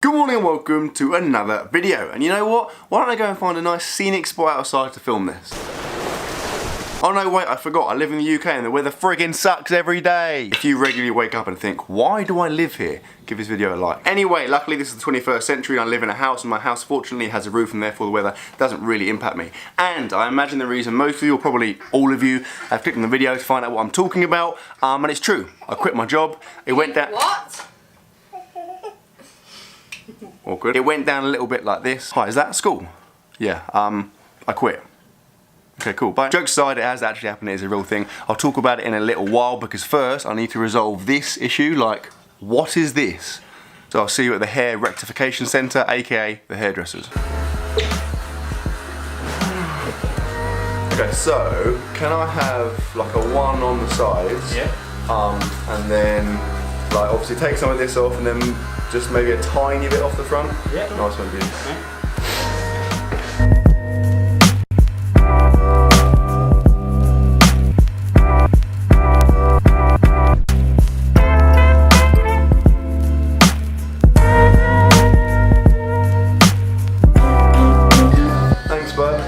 Good morning and welcome to another video. And you know what? Why don't I go and find a nice scenic spot outside to film this? Oh no, wait, I forgot. I live in the UK and the weather friggin' sucks every day. If you regularly wake up and think, why do I live here? Give this video a like. Anyway, luckily this is the 21st century and I live in a house, and my house fortunately has a roof and therefore the weather doesn't really impact me. And I imagine the reason most of you, or probably all of you, have clicked on the video to find out what I'm talking about. And it's true. I quit my job. It went down. What? Awkward. It went down a little bit like this. Hi, is that school? Yeah, I quit. Okay, cool. But jokes aside, it has actually happened. It is a real thing. I'll talk about it in a little while because first I need to resolve this issue. Like, what is this? So I'll see you at the hair rectification centre, aka the hairdressers. Okay, so can I have like a 1 on the sides? Yeah. And then like obviously take some of this off and then just maybe a tiny bit off the front. Yeah. Nice one, dude. Yeah. Thanks, bud.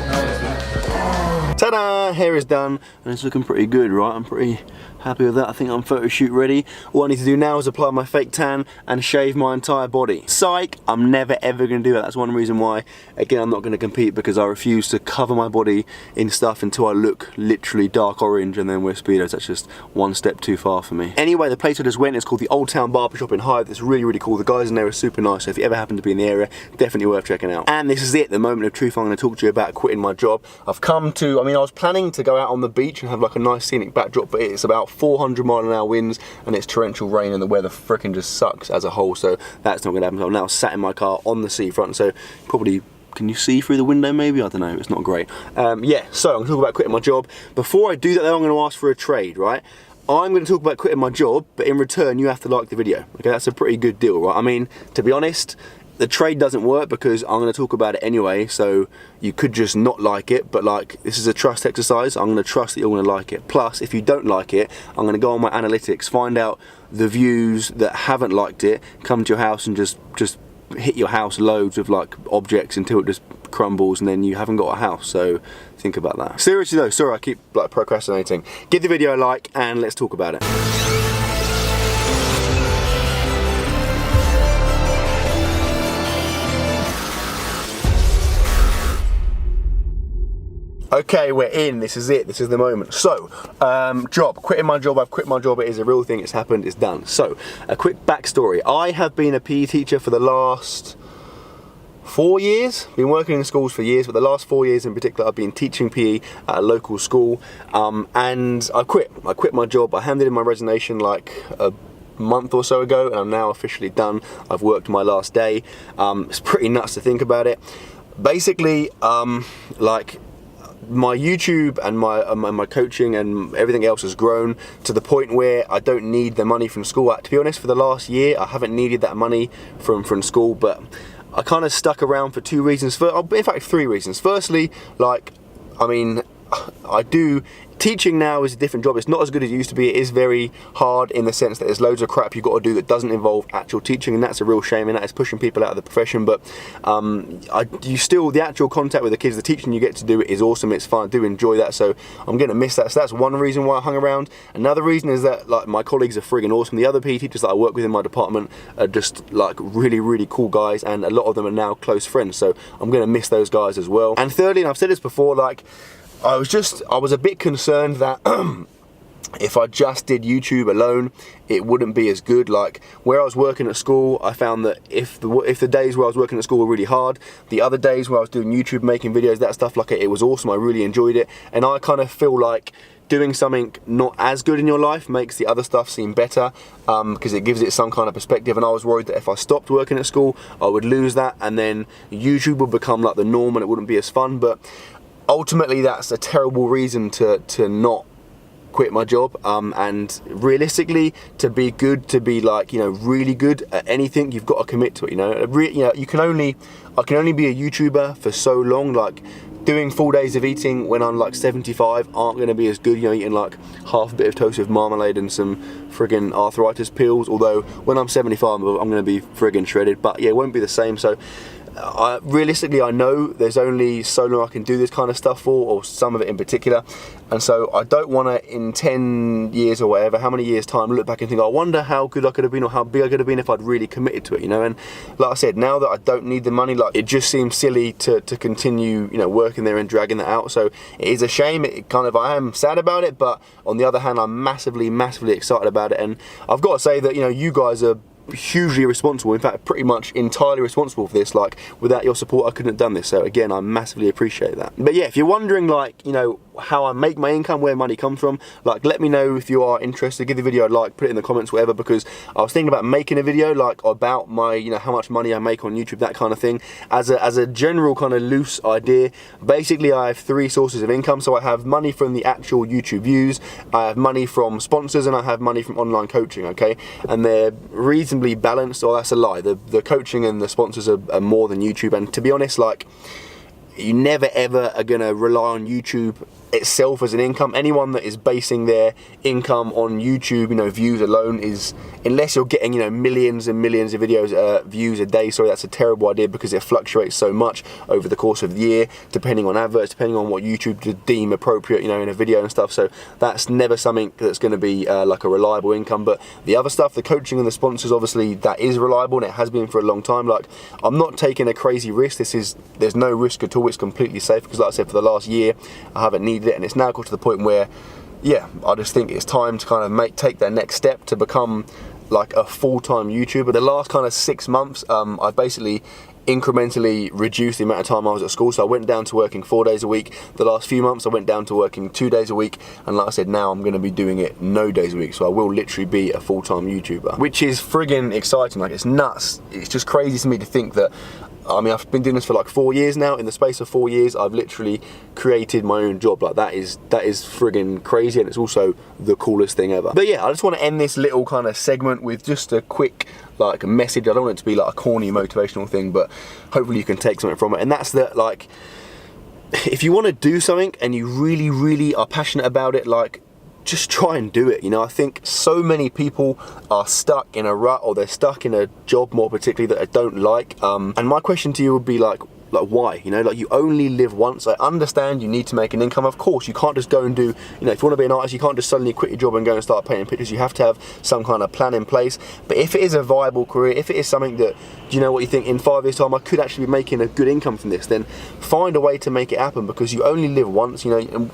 Ta-da! Hair is done and it's looking pretty good, right? I'm pretty happy with that. I think I'm photo shoot ready. All I need to do now is apply my fake tan and shave my entire body. Psych! I'm never ever going to do that. That's one reason why, again, I'm not going to compete, because I refuse to cover my body in stuff until I look literally dark orange and then wear Speedos. That's just one step too far for me. Anyway, the place I just went is called the Old Town Barbershop in Hythe. It's really, really cool. The guys in there are super nice, so if you ever happen to be in the area, definitely worth checking out. And this is it, the moment of truth. I'm going to talk to you about quitting my job. I've come to, I was planning to go out on the beach and have like a nice scenic backdrop, but it's about 400-mile-an-hour winds and it's torrential rain and the weather frickin' just sucks as a whole, so that's not going to happen. So I'm now sat in my car on the seafront, so probably, can you see through the window maybe? I don't know, it's not great. Yeah, so I'm going to talk about quitting my job. Before I do that though, I'm going to ask for a trade, right? I'm going to talk about quitting my job, but in return you have to like the video. Okay, that's a pretty good deal, right? To be honest, the trade doesn't work because I'm going to talk about it anyway, so you could just not like it, but like, this is a trust exercise. I'm going to trust that you're going to like it. Plus, if you don't like it, I'm going to go on my analytics, find out the views that haven't liked it, come to your house and just hit your house loads with like objects until it just crumbles and then you haven't got a house. So think about that. Seriously though, sorry I keep like procrastinating. Give the video a like and let's talk about it. Okay, we're in, this is it, this is the moment. So, quitting my job, I've quit my job, it is a real thing, it's happened, it's done. So, a quick backstory. I have been a PE teacher for the last 4 years, been working in schools for years, but the last 4 years in particular I've been teaching PE at a local school, and I quit my job. I handed in my resignation like a month or so ago, and I'm now officially done. I've worked my last day. It's pretty nuts to think about it. Basically, my YouTube and my coaching and everything else has grown to the point where I don't need the money from school. To be honest, for the last year, I haven't needed that money from school, but I kind of stuck around for 2 reasons. In fact, 3 reasons. Firstly, teaching now is a different job. It's not as good as it used to be. It is very hard in the sense that there's loads of crap you've got to do that doesn't involve actual teaching, and that's a real shame, and that is pushing people out of the profession. But the actual contact with the kids, the teaching you get to do is awesome. It's fun. I do enjoy that, so I'm going to miss that. So that's one reason why I hung around. Another reason is that like my colleagues are friggin' awesome. The other PE teachers that I work with in my department are just like really, really cool guys, and a lot of them are now close friends. So I'm going to miss those guys as well. And thirdly, and I've said this before, like, I was a bit concerned that if I just did YouTube alone, it wouldn't be as good. Like, where I was working at school, I found that if the days where I was working at school were really hard, the other days where I was doing YouTube, making videos, that stuff, like it was awesome. I really enjoyed it, and I kind of feel like doing something not as good in your life makes the other stuff seem better, because it gives it some kind of perspective. And I was worried that if I stopped working at school, I would lose that, and then YouTube would become like the norm and it wouldn't be as fun. But ultimately, that's a terrible reason to not quit my job, and realistically, to be good, to be like, really good at anything, you've got to commit to it. I can only be a YouTuber for so long. Like, doing full days of eating when I'm like 75 aren't going to be as good, you know, eating like half a bit of toast with marmalade and some friggin' arthritis pills, although when I'm 75 I'm going to be friggin' shredded, but yeah, it won't be the same. So realistically, I know there's only so long I can do this kind of stuff for, or some of it in particular, and so I don't want to, in 10 years or whatever, how many years time, look back and think, I wonder how good I could have been or how big I could have been if I'd really committed to it, you know. And like I said, now that I don't need the money, like, it just seems silly to continue, you know, working there and dragging that out. So it is a shame. It kind of, I am sad about it, but on the other hand, I'm massively excited about it. And I've got to say that, you know, you guys are hugely responsible, in fact pretty much entirely responsible for this. Like, without your support I couldn't have done this, so again, I massively appreciate that. But yeah, if you're wondering, like, you know, how I make my income, where money comes from, like, let me know if you are interested. Give the video a like, put it in the comments, whatever, because I was thinking about making a video like about my, you know, how much money I make on YouTube, that kind of thing, as a general kind of loose idea. Basically, I have 3 sources of income. So I have money from the actual YouTube views, I have money from sponsors, and I have money from online coaching, okay? And they're reasonably balanced, or that's a lie. The coaching and the sponsors are more than YouTube, and to be honest, like, you never ever are gonna rely on YouTube itself as an income. Anyone that is basing their income on YouTube, you know, views alone, is, unless you're getting, you know, millions and millions of videos views a day, sorry, that's a terrible idea, because it fluctuates so much over the course of the year, depending on adverts, depending on what YouTube deem appropriate, you know, in a video and stuff. So that's never something that's going to be like a reliable income. But the other stuff, the coaching and the sponsors, obviously that is reliable, and it has been for a long time. Like, I'm not taking a crazy risk. There's no risk at all. It's completely safe, because like I said, for the last year I haven't needed it, and it's now got to the point where, yeah, I just think it's time to kind of take that next step to become like a full-time YouTuber. The last kind of 6 months, I basically incrementally reduced the amount of time I was at school. So I went down to working 4 days a week. The last few months I went down to working 2 days a week, and like I said, now I'm going to be doing it no days a week. So I will literally be a full-time YouTuber, which is friggin' exciting. Like, it's nuts. It's just crazy to me to think that, I mean, I've been doing this for like 4 years now. In the space of 4 years, I've literally created my own job. Like, that is friggin' crazy, and it's also the coolest thing ever. But yeah, I just want to end this little kind of segment with just a quick like message. I don't want it to be like a corny motivational thing, but hopefully you can take something from it. And that's that, like, if you want to do something and you really are passionate about it, like, just try and do it. You know, I think so many people are stuck in a rut, or they're stuck in a job more particularly that they don't like. And my question to you would be like why? You know, like, you only live once. I understand you need to make an income. Of course, you can't just go and do, you know, if you want to be an artist, you can't just suddenly quit your job and go and start painting pictures. You have to have some kind of plan in place. But if it is a viable career, if it is something that, do you know what, you think in 5 years time I could actually be making a good income from this, then find a way to make it happen, because you only live once, you know. And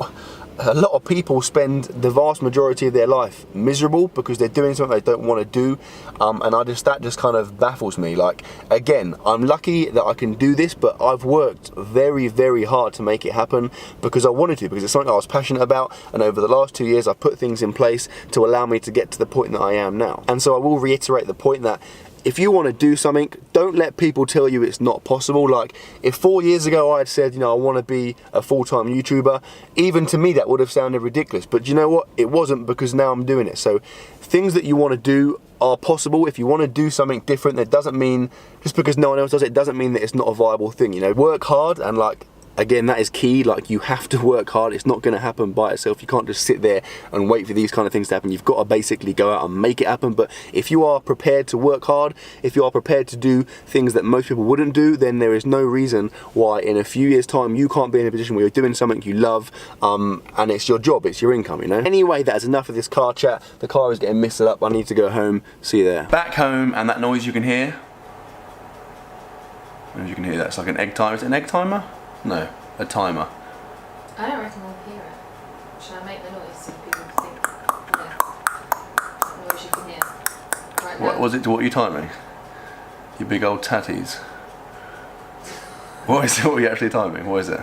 a lot of people spend the vast majority of their life miserable because they're doing something they don't want to do, and that just kind of baffles me. Like, again, I'm lucky that I can do this, but I've worked very hard to make it happen because I wanted to, because it's something I was passionate about, and over the last 2 years I've put things in place to allow me to get to the point that I am now. And so I will reiterate the point that if you want to do something, don't let people tell you it's not possible. Like, if 4 years ago I had said, you know, I want to be a full-time YouTuber, even to me that would have sounded ridiculous. But you know what? It wasn't, because now I'm doing it. So things that you want to do are possible. If you want to do something different, that doesn't mean, just because no one else does it, doesn't mean that it's not a viable thing. You know, work hard, and like, again, that is key. Like, you have to work hard. It's not going to happen by itself. You can't just sit there and wait for these kind of things to happen. You've got to basically go out and make it happen. But if you are prepared to work hard, if you are prepared to do things that most people wouldn't do, then there is no reason why in a few years time you can't be in a position where you're doing something you love, and it's your job, it's your income, you know. Anyway, that is enough of this car chat. The car is getting misted up. I need to go home. See you there. Back home, and that noise you can hear, as you can hear, that's like an egg timer. Is it an egg timer? No, a timer. I don't reckon we'll hear it. Should I make the noise so people think, yeah, the noise you can hear? Right now. What was it? What are you timing? You big old tatties. What is it? What are you actually timing? What is it?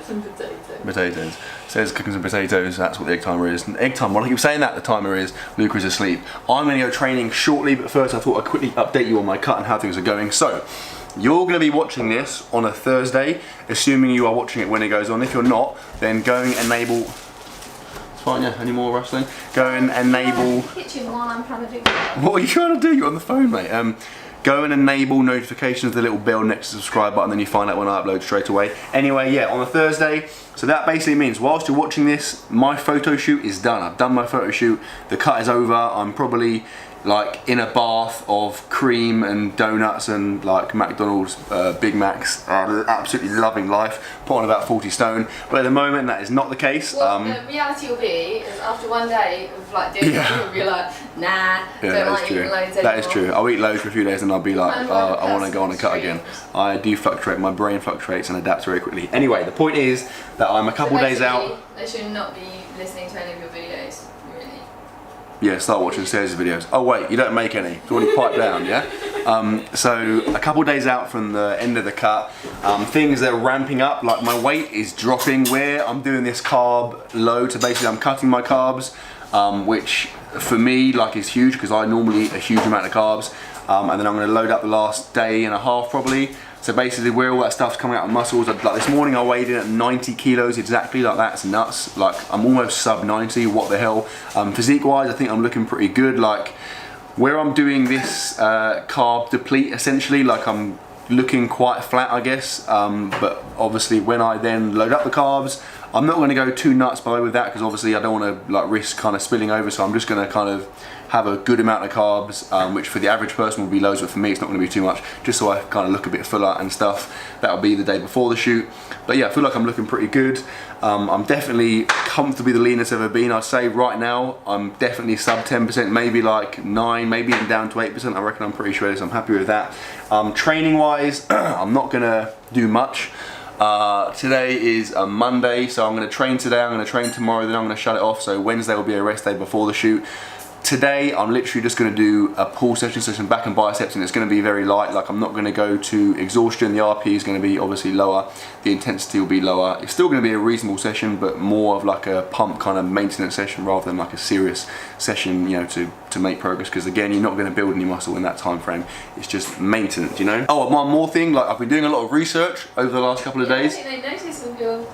Some potatoes. Potatoes. It says cooking some potatoes. That's what the egg timer is. An egg timer. While I keep saying that, the timer is. Luca is asleep. I'm going to go training shortly, but first I thought I'd quickly update you on my cut and how things are going. So, you're going to be watching this on a Thursday, assuming you are watching it when it goes on. If you're not, then go and enable. It's fine, yeah. Any more rustling? Go and enable. Kitchen while I'm trying to do that. What are you trying to do? You're on the phone, mate. go and enable notifications, the little bell next to the subscribe button, then you find out when I upload straight away. Anyway, yeah, on a Thursday, so that basically means whilst you're watching this, my photo shoot is done. I've done my photo shoot, the cut is over, I'm probably like in a bath of cream and donuts and like McDonald's Big Macs, absolutely loving life, put on about 40 stone, but at the moment that is not the case. Well, the reality will be is after one day of like doing it, you'll be like, nah, don't like eating loads anymore. That is true. I'll eat loads for a few days and I'll be like, I want to go on a cut again. I do fluctuate, my brain fluctuates and adapts very quickly. Anyway, the point is that I'm a couple days out. They should not be listening to any of your videos. Yeah, start watching Sarah's videos. Oh wait, you don't make any. It's already piped down, yeah? So a couple days out from the end of the cut, things are ramping up, like my weight is dropping where I'm doing this carb load, so basically I'm cutting my carbs, which for me like is huge because I normally eat a huge amount of carbs, and then I'm going to load up the last day and a half probably. So basically where all that stuff's coming out of muscles, like this morning I weighed in at 90 kilos exactly, like that's nuts. Like I'm almost sub 90, what the hell. Physique wise I think I'm looking pretty good. Like where I'm doing this carb deplete essentially, like I'm looking quite flat I guess, but obviously when I then load up the carbs, I'm not going to go too nuts by the way with that because obviously I don't want to like risk kind of spilling over, so I'm just going to kind of have a good amount of carbs, which for the average person will be loads, but for me it's not going to be too much, just so I kind of look a bit fuller and stuff. That'll be the day before the shoot. But yeah, I feel like I'm looking pretty good. I'm definitely comfortably the leanest I've ever been. I'd say right now I'm definitely sub 10%, maybe like 9, maybe even down to 8%. I reckon I'm pretty shredded, so I'm happy with that. Training wise, I'm not going to do much. Today is a Monday, so I'm going to train today, I'm going to train tomorrow, then I'm going to shut it off, so Wednesday will be a rest day before the shoot. Today I'm literally just going to do a pull session, so some back and biceps, and it's going to be very light. Like I'm not going to go to exhaustion, the RP is going to be obviously lower, the intensity will be lower. It's still going to be a reasonable session, but more of like a pump kind of maintenance session rather than like a serious session, you know, to make progress, because again you're not going to build any muscle in that time frame. It's just maintenance, you know. Oh, one more thing, like I've been doing a lot of research over the last couple of days. I think they notice with your,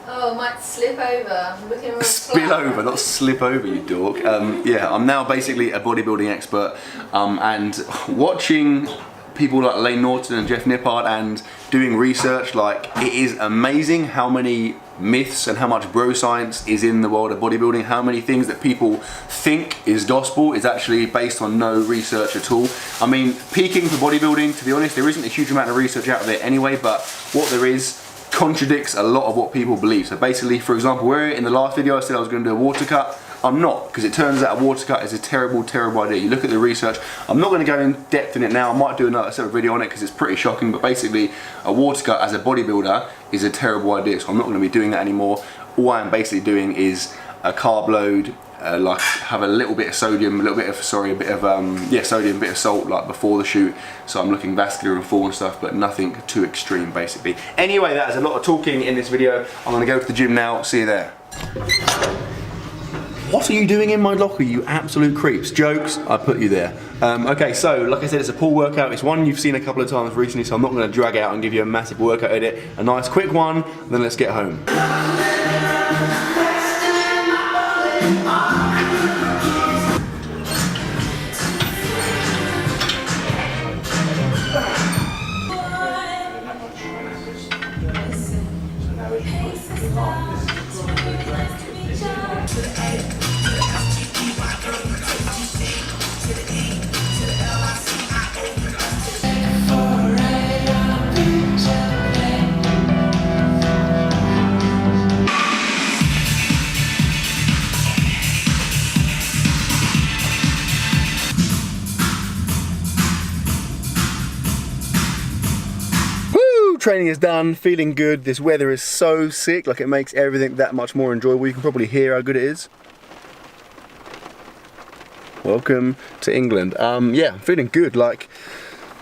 oh, it might slip over. I'm looking around. Spill over, not slip over, you dork. Yeah, I'm now basically a bodybuilding expert, and watching people like Lane Norton and Jeff Nippard and doing research, like it is amazing how many myths and how much bro science is in the world of bodybuilding, how many things that people think is gospel is actually based on no research at all. I mean, peaking for bodybuilding, to be honest, there isn't a huge amount of research out there anyway, but what there is contradicts a lot of what people believe. So basically, for example, where in the last video I said I was going to do a water cut, I'm not, because it turns out a water cut is a terrible, terrible idea. You look at the research, I'm not going to go in depth in it now, I might do another separate video on it because it's pretty shocking, but basically a water cut as a bodybuilder is a terrible idea, so I'm not going to be doing that anymore. All I am basically doing is a carb load, like have a little bit of sodium, a little bit of, sorry, a bit of, sodium, a bit of salt like before the shoot, so I'm looking vascular and full and stuff, but nothing too extreme basically. Anyway, that is a lot of talking in this video. I'm going to go to the gym now, see you there. What are you doing in my locker, you absolute creeps? Jokes, I put you there. Okay, so like I said, it's a pull workout. It's one you've seen a couple of times recently, so I'm not going to drag out and give you a massive workout edit. A nice quick one, then let's get home. Training is done, feeling good. This weather is so sick, like it makes everything that much more enjoyable. You can probably hear how good it is. Welcome to England. Yeah, I'm feeling good. Like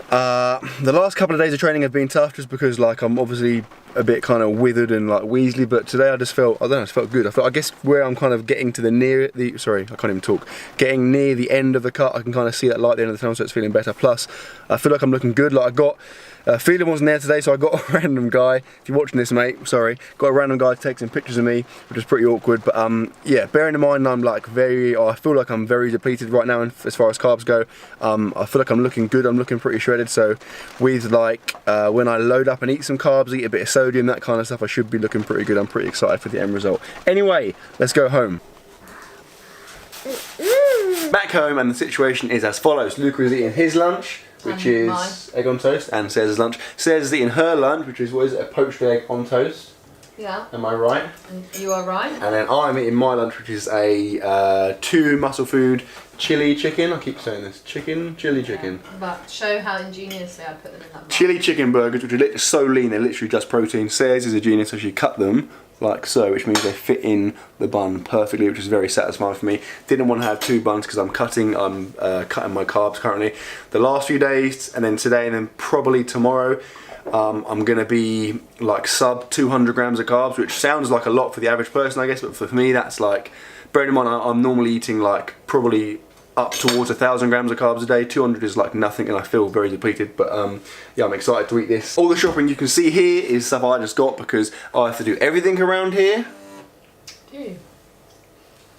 the last couple of days of training have been tough just because like I'm obviously a bit kind of withered and like Weasley, but today I just felt, I don't know, it felt good. I guess where I'm kind of getting to sorry, I can't even talk, getting near the end of the cut, I can kind of see that light at the end of the tunnel, so it's feeling better. Plus, I feel like I'm looking good. Like I got, Phelan wasn't there today, so I got a random guy, if you're watching this mate, sorry, got a random guy to take some pictures of me, which is pretty awkward, but yeah, bearing in mind I'm like I feel like I'm very depleted right now as far as carbs go. I feel like I'm looking good, I'm looking pretty shredded, so with like, when I load up and eat some carbs, eat a bit of sodium, that kind of stuff, I should be looking pretty good. I'm pretty excited for the end result. Anyway, let's go home. Back home, and the situation is as follows. Luca is eating his lunch, which is mine. Egg on toast, and Sarah's lunch. Sarah's eating her lunch, which is, what is it, a poached egg on toast? Yeah. Am I right? And you are right. And then I'm eating my lunch, which is a 2 muscle food chili chicken. I keep saying this, chili chicken. But show how ingeniously I put them in that box. Chili chicken burgers, which are so lean, they're literally just protein. Sarah's is a genius, so she cut them like so, which means they fit in the bun perfectly, which is very satisfying for me. Didn't want to have 2 buns because I'm cutting my carbs currently the last few days, and then today, and then probably tomorrow. I'm going to be like sub 200 grams of carbs, which sounds like a lot for the average person, I guess, but for me that's like, bearing in mind I'm normally eating like probably up towards 1,000 grams of carbs a day. 200 is like nothing, and I feel very depleted, but yeah, I'm excited to eat this. All the shopping you can see here is stuff I just got because I have to do everything around here. Do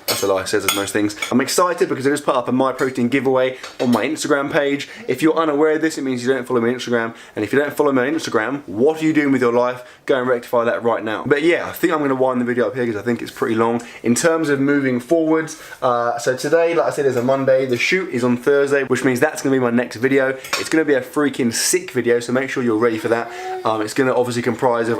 That's a lie, it says as most things. I'm excited because I just put up a My Protein giveaway on my Instagram page. If you're unaware of this, it means you don't follow me on Instagram. And if you don't follow me on Instagram, what are you doing with your life? Go and rectify that right now. But yeah, I think I'm going to wind the video up here because I think it's pretty long. In terms of moving forwards, so today, like I said, is a Monday. The shoot is on Thursday, which means that's going to be my next video. It's going to be a freaking sick video, so make sure you're ready for that. It's going to obviously comprise of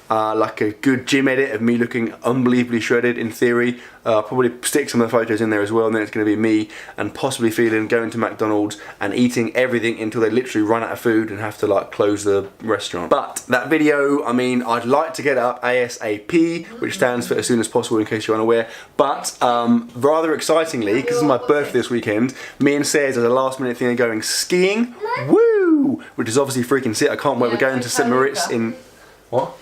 like a good gym edit of me looking unbelievably shredded in theory. Probably stick some of the photos in there as well, and then it's going to be me and possibly Phelan going to McDonald's and eating everything until they literally run out of food and have to like close the restaurant. But that video, I mean, I'd like to get it up ASAP, which stands for as soon as possible in case you're unaware. But rather excitingly, because it's my birthday this weekend, me and Sarah's as a last minute thing are going skiing. Woo! Which is obviously freaking sick. I can't wait. We're going to St. Moritz in... What?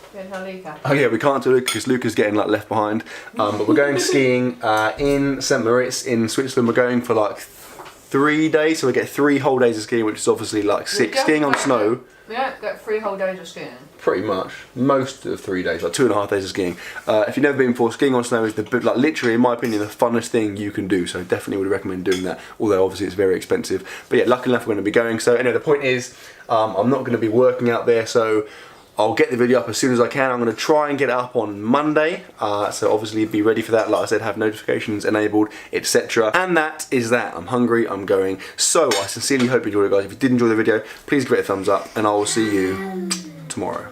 Oh yeah, we can't do Luca because Luca's getting like left behind. But we're going skiing in St. Moritz in Switzerland. We're going for like 3 days, so we get 3 whole days of skiing, which is obviously like sick. Skiing on snow. We don't get 3 whole days of skiing. Pretty much, most of 3 days, like 2.5 days of skiing. If you've never been before, skiing on snow is like literally, in my opinion, the funnest thing you can do. So definitely would recommend doing that. Although obviously it's very expensive. But yeah, lucky enough we're going to be going. So anyway, the point is, I'm not going to be working out there, so I'll get the video up as soon as I can. I'm going to try and get it up on Monday, so obviously be ready for that. Like I said, have notifications enabled, etc. And that is that. I'm hungry, I'm going. So I sincerely hope you enjoyed it, guys. If you did enjoy the video, please give it a thumbs up, and I will see you tomorrow.